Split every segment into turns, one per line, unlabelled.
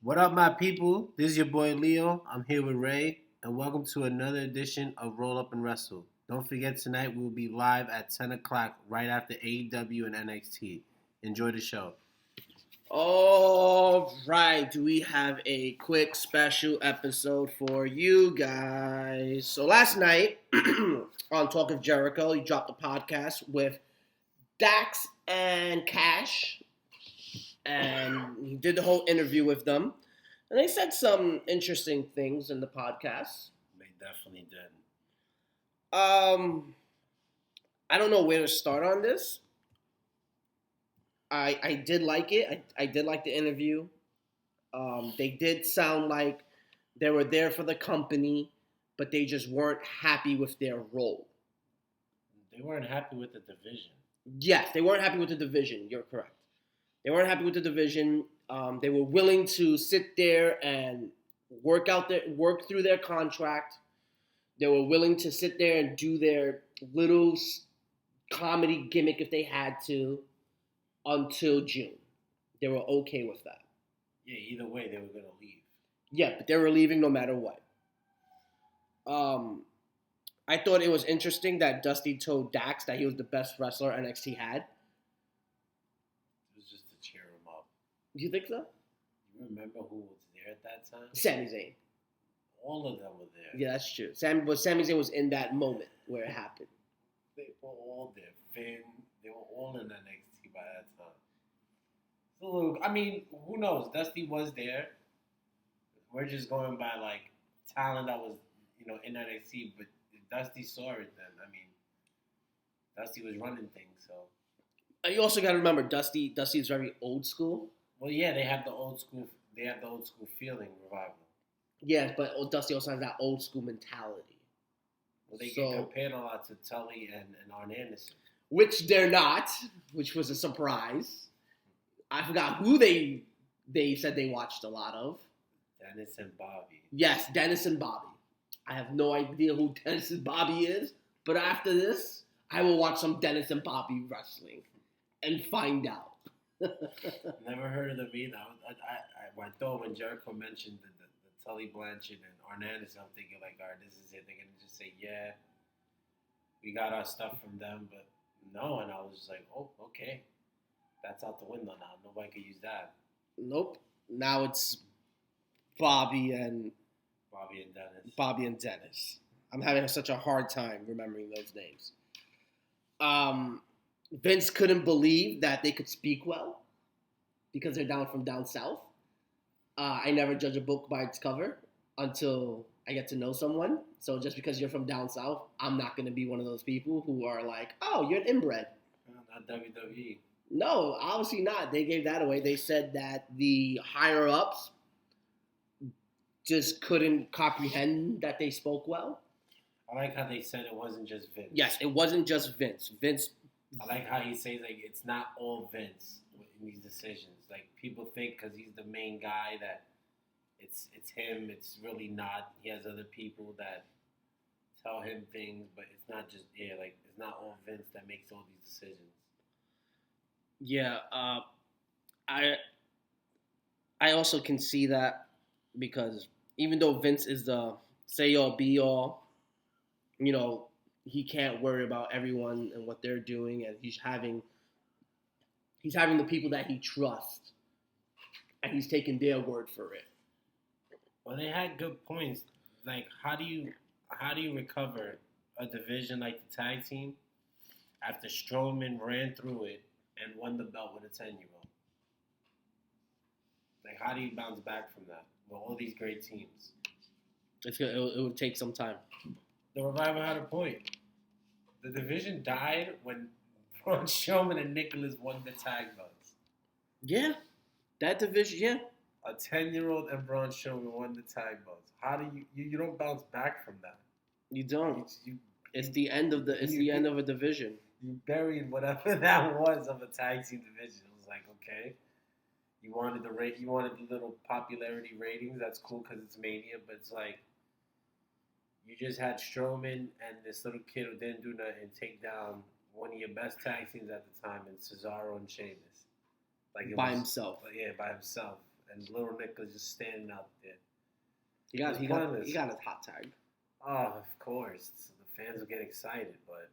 What up, my people? This is your boy Leo. I'm here with Ray, and welcome to another edition of Roll Up and Wrestle. Don't forget, tonight we will be live at 10 o'clock right after AEW and NXT. Enjoy the show.
All right, we have a quick special episode for you guys. So last night on Talk of Jericho, he dropped a podcast with Dax and Cash, and he did the whole interview with them. And they said some interesting things in the podcast.
They definitely did.
I don't know where to start on this. I did like it. I did like the interview. They did sound like they were there for the company, but they just weren't happy with their role.
They weren't happy with the division.
Yes, they weren't happy with the division. You're correct. They weren't happy with the division. They were willing to sit there and work through their contract. They were willing to sit there and do their little comedy gimmick if they had to until June. They were okay with that.
Yeah, either way, they were going to leave.
Yeah, but they were leaving no matter what. I thought it was interesting that Dusty told Dax that he was the best wrestler NXT had.
It was just to cheer him up.
You think so?
You remember who was there at that time?
Sami Zayn.
All of them were there.
Yeah, that's true. Sami Zayn was in that moment where it happened.
They were all there. Finn, they were all in NXT by that time. So, I mean, who knows? Dusty was there. We're just going by, like, talent that was, in NXT. But Dusty saw it then. I mean, Dusty was running things, so.
You also got to remember, Dusty is very old school.
Well, yeah, they have the old school feeling, Revival.
Yes, but Dusty also has that old school mentality.
Well, they get compared a lot to Tully and Arn Anderson.
Which they're not, which was a surprise. I forgot who they said they watched a lot of.
Dennis and Bobby.
Yes, Dennis and Bobby. I have no idea who Dennis and Bobby is, but after this, I will watch some Dennis and Bobby wrestling and find out.
Never heard of them either. I thought when Jericho mentioned the Tully Blanchard and Arn Anderson, I'm thinking like, all right, this is it. They're going to just say, yeah, we got our stuff from them, but no. And I was just like, oh, okay. That's out the window now. Nobody could use that.
Nope. Now it's Bobby and Dennis. I'm having such a hard time remembering those names. Vince couldn't believe that they could speak well because they're from down south. I never judge a book by its cover until I get to know someone. So just because you're from down south, I'm not going to be one of those people who are like, oh, you're an inbred.
Not WWE.
No, obviously not. They gave that away. They said that the higher-ups just couldn't comprehend that they spoke well.
I like how they said it wasn't just Vince.
Yes, it wasn't just Vince.
I like how he says, like, it's not all Vince in these decisions. Like, people think because he's the main guy that it's him. It's really not. He has other people that tell him things, but it's not just, it's not all Vince that makes all these decisions.
Yeah, I also can see that because even though Vince is the say-all, be-all, he can't worry about everyone and what they're doing, and he's having the people that he trusts, and he's taking their word for it.
Well, they had good points. Like, how do you recover a division like the tag team after Strowman ran through it and won the belt with a 10-year-old? Like, how do you bounce back from that with all these great teams?
It would take some time.
The Revival had a point. The division died when Braun Strowman and Nicholas won the tag belts.
Yeah, that division, yeah.
A 10-year-old and Braun Strowman won the tag belts. How do you don't bounce back from that?
You don't. It's the end of a division.
You buried whatever that was of a tag team division. It was like, okay, you wanted the little popularity ratings. That's cool because it's Mania, but it's like you just had Strowman and this little kid who didn't do nothing take down one of your best tag teams at the time in Cesaro and Sheamus.
Like by himself.
Yeah, by himself. and Little Nick was just standing out there.
He got his hot tag.
Oh, of course. The fans will get excited, but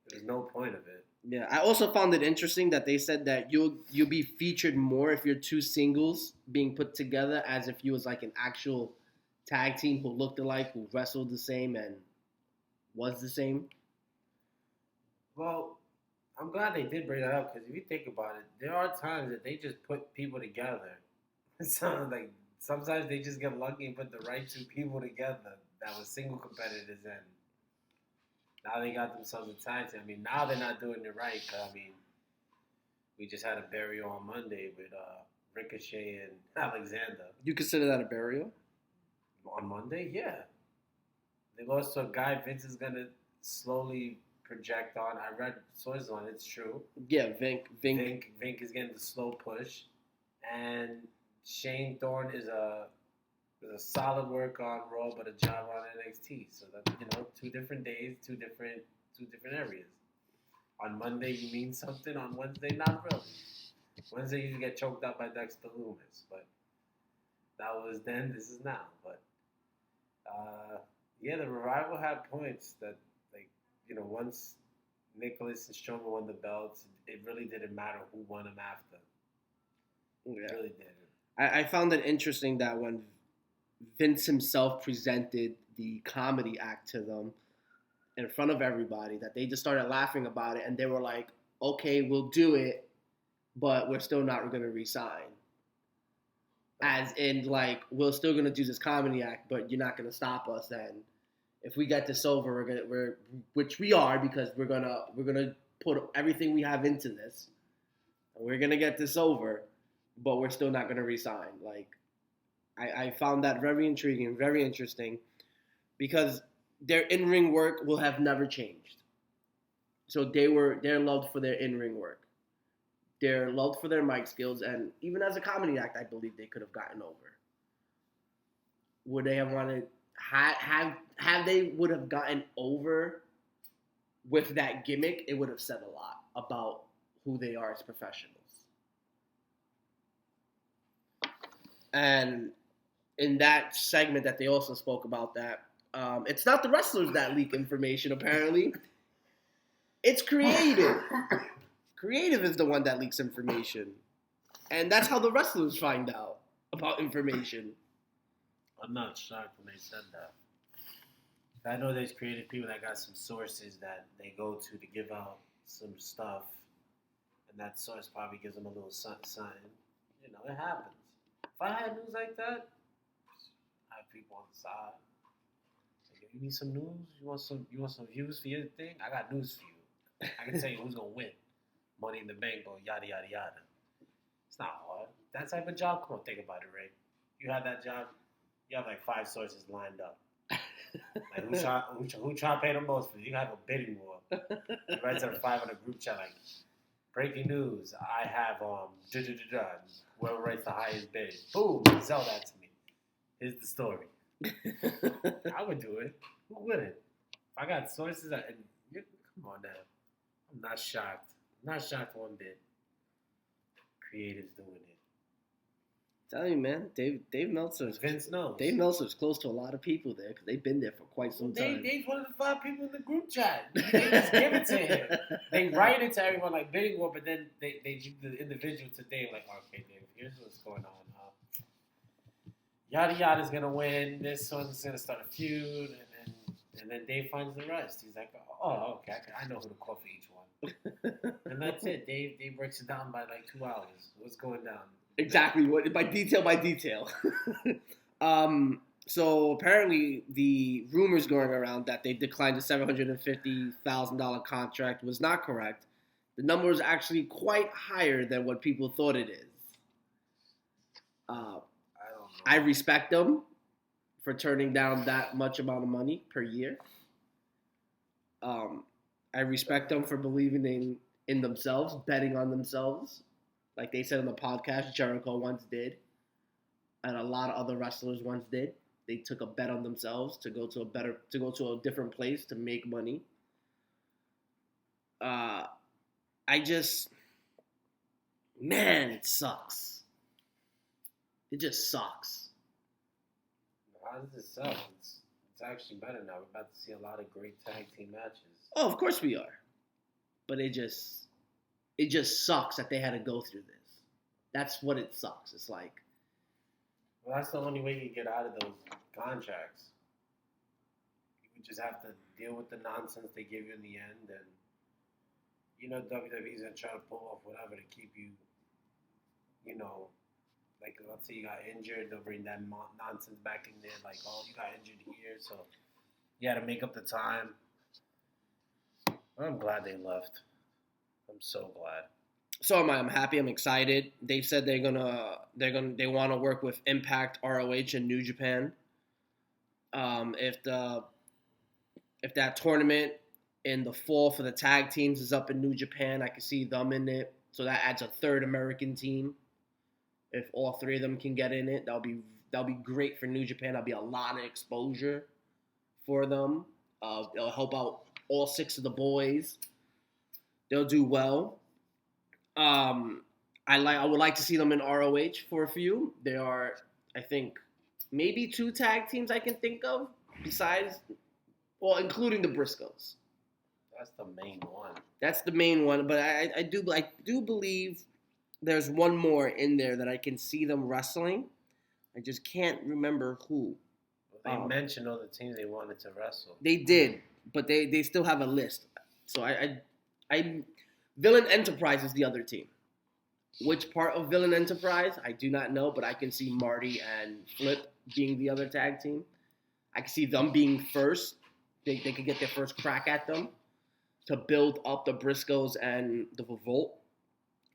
there's no point of it.
Yeah, I also found it interesting that they said that you'll be featured more if you're two singles being put together as if you was like an actual tag team who looked alike, who wrestled the same and was the same.
Well, I'm glad they did bring that up because if you think about it, there are times that they just put people together. So like sometimes they just get lucky and put the right two people together that was single competitors and now they got themselves a tag team. I mean, now they're not doing it right. I mean, we just had a burial on Monday with Ricochet and Alexander.
You consider that a burial?
On Monday, yeah. They lost to a guy Vince is gonna slowly project on. I read sources on it. It's true.
Yeah, Vink
is getting the slow push, and Shane Thorne is a solid work on Raw, but a job on NXT. So that 2 different days, two different areas. On Monday you mean something. On Wednesday, not really. Wednesday you get choked out by Dexter Lumis, but that was then. This is now. But the Revival had points that once Nicholas and Strowman won the belts, it really didn't matter who won them after.
Yeah.
It really didn't.
I found it interesting that when Vince himself presented the comedy act to them in front of everybody, that they just started laughing about it, and they were like, okay, we'll do it, but we're still not going to resign. As in, like, we're still going to do this comedy act, but you're not going to stop us, and if we get this over, which we are, because we're gonna put everything we have into this, and we're gonna get this over, but we're still not gonna resign. Like, I found that very intriguing, very interesting, because their in-ring work will have never changed. So they're loved for their in-ring work. They're loved for their mic skills, and even as a comedy act, I believe they could have gotten over. Would they have wanted? Have they would have gotten over with that gimmick, it would have said a lot about who they are as professionals. And in that segment that they also spoke about that, it's not the wrestlers that leak information, apparently. It's Creative. Creative is the one that leaks information. And that's how the wrestlers find out about information.
I'm not shocked when they said that. I know there's creative people that got some sources that they go to give out some stuff, and that source probably gives them a little something. It happens. If I had news like that, I have people on the side. Like, you need some news? You want some views for your thing? I got news for you. I can tell you who's gonna win. Money in the Bank or yada yada yada. It's not hard. That type of job. Come on, think about it, Ray. You had that job. You have like 5 sources lined up. Like who try to pay the most for you? You have a bidding war. You write to the 500 group chat like, breaking news. I have whoever writes the highest bid. Boom, sell that to me. Here's the story. I would do it. Who wouldn't? If I got sources come on now. I'm not shocked. I'm not shocked one bit. Creative's doing it.
Tell you, man, Dave Meltzer's.
Vince knows.
Dave Meltzer's close to a lot of people there because they've been there for quite some time.
Dave's one of the 5 people in the group chat. They just give it to him. They write it to everyone like bidding war, but then they give the individual to Dave like, okay, Dave, here's what's going on. Yada yada's gonna win. This one's gonna start a feud, and then Dave finds the rest. He's like, oh, okay, I know who to call for each one. And that's it. Dave breaks it down by like 2 hours. What's going down?
Exactly, by detail. So apparently the rumors going around that they declined the $750,000 contract was not correct. The number is actually quite higher than what people thought it is.
I don't know.
I respect them for turning down that much amount of money per year. I respect them for believing in themselves, betting on themselves. Like they said on the podcast, Jericho once did, and a lot of other wrestlers once did. They took a bet on themselves to go to a different place to make money. Man, it sucks. It just sucks.
How does it suck? It's actually better now. We're about to see a lot of great tag team matches.
Oh, of course we are. But it just sucks that they had to go through this. That's what it sucks. It's like,
well, that's the only way you get out of those contracts. You just have to deal with the nonsense they give you in the end, and WWE's gonna try to pull off whatever to keep you. Like let's say you got injured, they'll bring that nonsense back in there. Like, oh, you got injured here, so you had to make up the time. I'm glad they left. I'm so glad.
So am I. I'm happy. I'm excited. They said they want to work with Impact, ROH, and New Japan. If that tournament in the fall for the tag teams is up in New Japan, I can see them in it. So that adds a third American team. If all three of them can get in it, that'll be great for New Japan. That'll be a lot of exposure for them. It'll help out all 6 of the boys. They'll do well. I would like to see them in ROH for a few. There are, I think, maybe 2 tag teams I can think of besides, well, including the Briscoes.
That's the main one.
That's the main one, but I do believe there's one more in there that I can see them wrestling. I just can't remember who.
Well, they mentioned all the teams they wanted to wrestle.
They did, but they still have a list. So I Villain Enterprise is the other team. Which part of Villain Enterprise, I do not know, but I can see Marty and Flip being the other tag team. I can see them being first. They could get their first crack at them to build up the Briscoes and the Revolt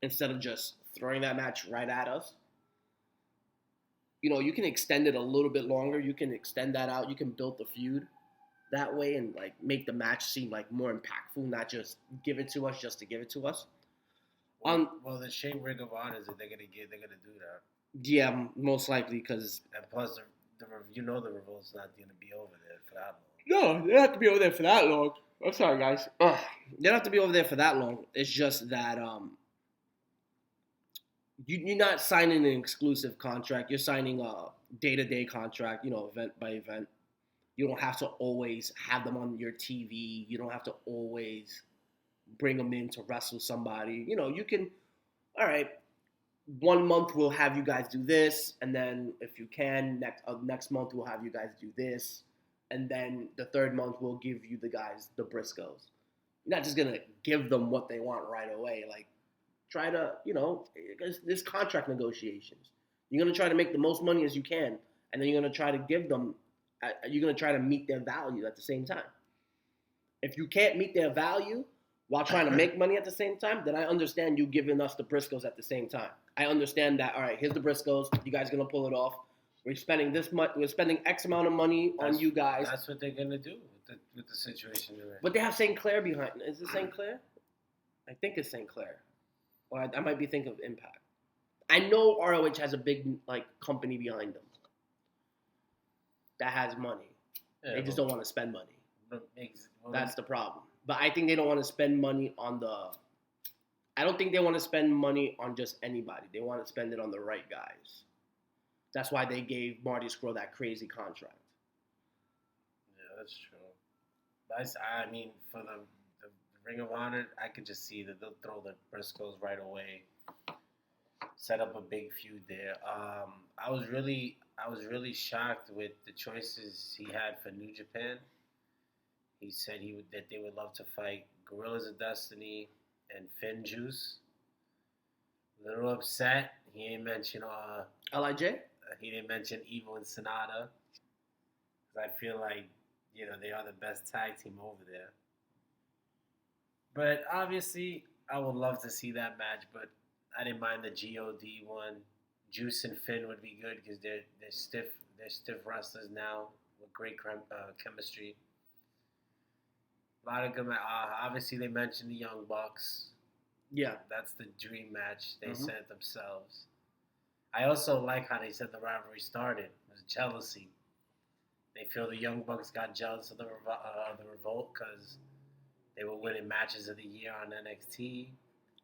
instead of just throwing that match right at us. You can extend it a little bit longer. You can extend that out. You can build the feud that way and like make the match seem like more impactful, not just give it to us just to give it to us.
Well, the shape Ring of Honor is that they're gonna do that.
Yeah, most likely because.
And plus, the Revolt's not gonna be over there for that
No,
long.
they don't have to be over there for that long. I'm sorry, guys. They don't have to be over there for that long. It's just that you're not signing an exclusive contract. You're signing a day-to-day contract, event by event. You don't have to always have them on your TV. You don't have to always bring them in to wrestle somebody. You can, all right, 1 month we'll have you guys do this, and then if you can, next month we'll have you guys do this, and then the third month we'll give you the guys the Briscoes. You're not just going to give them what they want right away. Like, try to, there's contract negotiations. You're going to try to make the most money as you can, and then you're going to try to give them, you're going to try to meet their value at the same time. If you can't meet their value while trying to make money at the same time, then I understand you giving us the Briscoes at the same time. I understand that, all right, here's the Briscoes. You guys are going to pull it off. We're spending this much. We're spending X amount of money on you guys.
That's what they're going to do with the situation they're in.
But they have St. Clair behind. Is it St. Clair? I think it's St. Clair. Or I might be thinking of Impact. I know ROH has a big company behind them that has money. Yeah, they just don't want to spend money. That's the problem. But I think they don't want to spend money on I don't think they want to spend money on just anybody. They want to spend it on the right guys. That's why they gave Marty Scurll that crazy contract.
Yeah, that's true. But I mean, for the Ring of Honor, I could just see that they'll throw the Briscoes right away, set up a big feud there. I was really shocked with the choices he had for New Japan. He said that they would love to fight Gorillas of Destiny and Finn Juice. A little upset. He didn't mention
LIJ.
He didn't mention Evil and Sonata. Because I feel like they are the best tag team over there. But obviously, I would love to see that match. But I didn't mind the God one. Juice and Finn would be good because they're stiff. They're stiff wrestlers now with great chemistry. A lot of good matches. Obviously, they mentioned the Young Bucks.
Yeah.
That's the dream match. They said themselves. I also like how they said the rivalry started. It was jealousy. They feel the Young Bucks got jealous of the Revolt because they were winning matches of the year on NXT.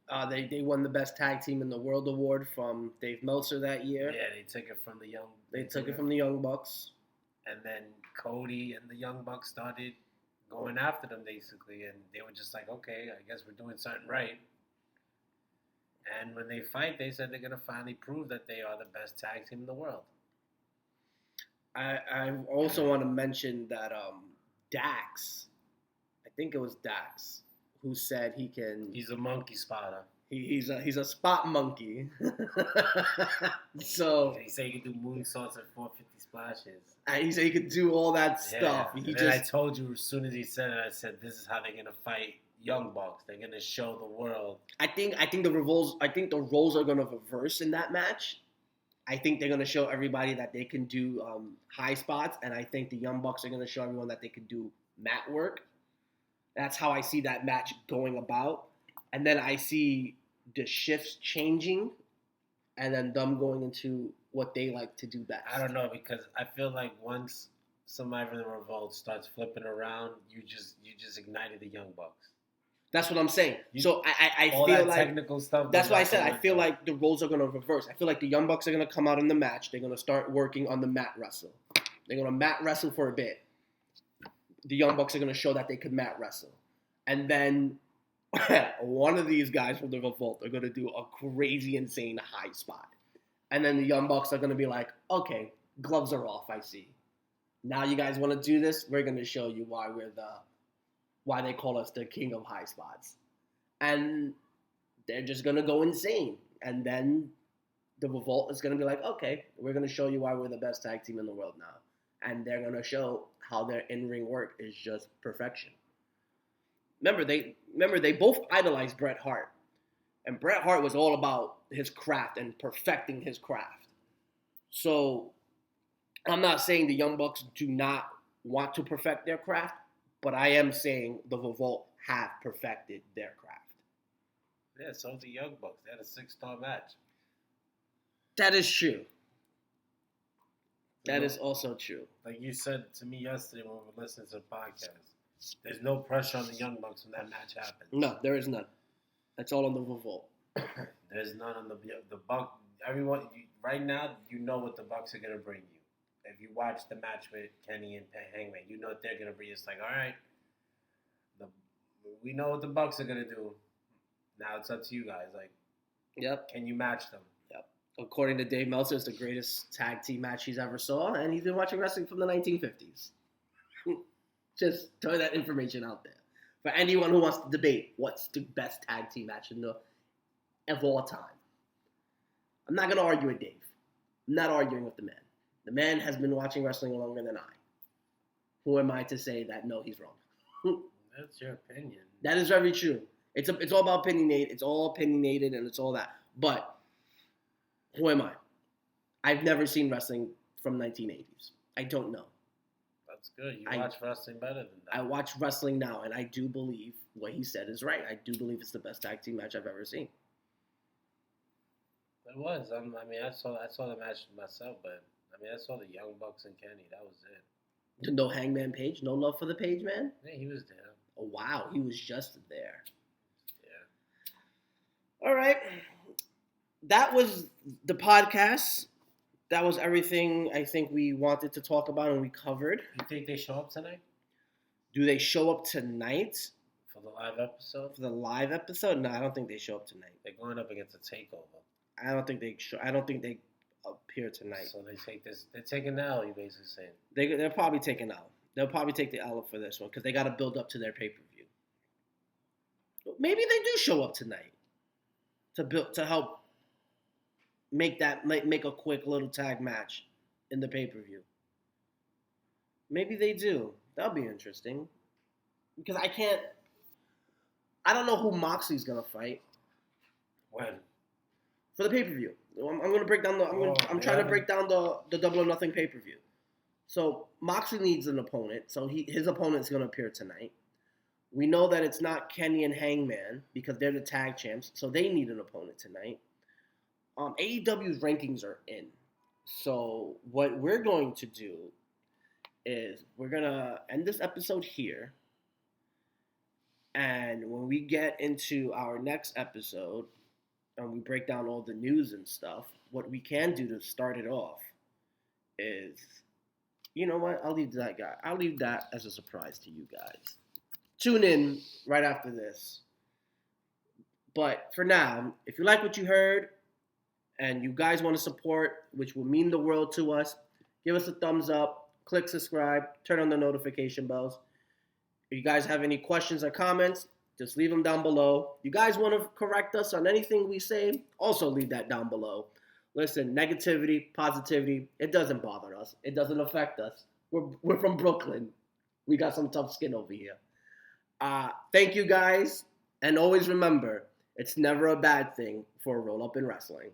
They won the best tag team in the world award from Dave Meltzer that year.
Yeah, they took it from the Young.
They took it from the Young Bucks.
And then Cody and the Young Bucks started going after them, basically. And they were just like, okay, I guess we're doing something right. And when they fight, they said they're going to finally prove that they are the best tag team in the world.
I also want to mention that Dax, I think it was Dax, who said he can...
He's a monkey spotter.
He's a spot monkey. So
he said he could do moonsaults and 450 splashes.
And he said he could do all that stuff.
Yeah. I told you as soon as he said it, I said this is how they're gonna fight Young Bucks. They're gonna show the world.
I think the roles are gonna reverse in that match. I think they're gonna show everybody that they can do high spots, and I think the Young Bucks are gonna show everyone that they can do mat work. That's how I see that match going about. And then I see the shifts changing, and then them going into what they like to do best.
I don't know, because I feel like once somebody from the Revolt starts flipping around, you just ignited the Young Bucks.
That's what I'm saying. So I
all
feel
that
like
technical stuff.
That's why I said I feel like the roles are going to reverse. I feel like the Young Bucks are going to come out in the match. They're going to start working on the mat wrestle. They're going to mat wrestle for a bit. The Young Bucks are going to show that they could mat wrestle, and then one of these guys from the Revolt are going to do a crazy, insane high spot. And then the Young Bucks are going to be like, okay, gloves are off, I see. Now you guys want to do this? We're going to show you why they call us the king of high spots. And they're just going to go insane. And then the Revolt is going to be like, okay, we're going to show you why we're the best tag team in the world now. And they're going to show how their in-ring work is just perfection. Remember, they both idolized Bret Hart. And Bret Hart was all about his craft and perfecting his craft. So I'm not saying the Young Bucks do not want to perfect their craft, but I am saying the Revolt have perfected their craft.
Yeah, so the Young Bucks. They had a 6-star match.
That is true. That is also true.
Like you said to me yesterday when we were listening to the podcast, there's no pressure on the Young Bucks when that match happens.
No, there is none. That's all on the Revolt.
There's none on the Buck. Everyone right now, you know what the Bucks are gonna bring you. If you watch the match with Kenny and Hangman, you know what they're gonna bring. It's like, all right, we know what the Bucks are gonna do. Now it's up to you guys. Like,
yep,
can you match them?
Yep. According to Dave Meltzer, it's the greatest tag team match he's ever saw, and he's been watching wrestling from the 1950s. Just throw that information out there. For anyone who wants to debate what's the best tag team match of all time. I'm not going to argue with Dave. I'm not arguing with the man. The man has been watching wrestling longer than I. Who am I to say that, no, he's wrong?
That's your opinion.
That is very true. It's all about opinionated. It's all opinionated and it's all that. But who am I? I've never seen wrestling from 1980s. I don't know.
That's good. You watch wrestling better than that.
I watch wrestling now, and I do believe what he said is right. I do believe it's the best tag team match I've ever seen.
It was. I mean, I saw the match myself, but I mean, I saw the Young Bucks and Kenny. That was it.
No Hangman Page? No love for the Page man?
Yeah, he was there.
Oh, wow. He was just there.
Yeah.
All right. That was the podcast. That was everything I think we wanted to talk about and we covered.
You think they show up tonight?
Do they show up tonight?
For the live episode?
For the live episode? No, I don't think they show up tonight.
They're going up against a takeover.
I don't think they appear tonight.
So they're taking the L, you basically saying.
They're probably taking L. They'll probably take the L for this one because they got to build up to their pay-per-view. Maybe they do show up tonight to help make a quick little tag match in the pay-per-view. Maybe they do. That'll be interesting. Because I don't know who Moxley's gonna fight.
When?
For the pay-per-view. I'm gonna break down I'm trying to break down the Double or Nothing pay-per-view. So Moxley needs an opponent. So his opponent's gonna appear tonight. We know that it's not Kenny and Hangman because they're the tag champs, so they need an opponent tonight. AEW's rankings are in. So what we're going to do is we're going to end this episode here. And when we get into our next episode and we break down all the news and stuff, what we can do to start it off is, you know what? I'll leave that as a surprise to you guys. Tune in right after this. But for now, if you like what you heard and you guys want to support, which will mean the world to us, give us a thumbs up, click subscribe, turn on the notification bells. If you guys have any questions or comments, just leave them down below. You guys want to correct us on anything we say, also leave that down below. Listen, negativity, positivity, it doesn't bother us. It doesn't affect us. We're from Brooklyn. We got some tough skin over here. Thank you guys. And always remember, it's never a bad thing for a roll-up in wrestling.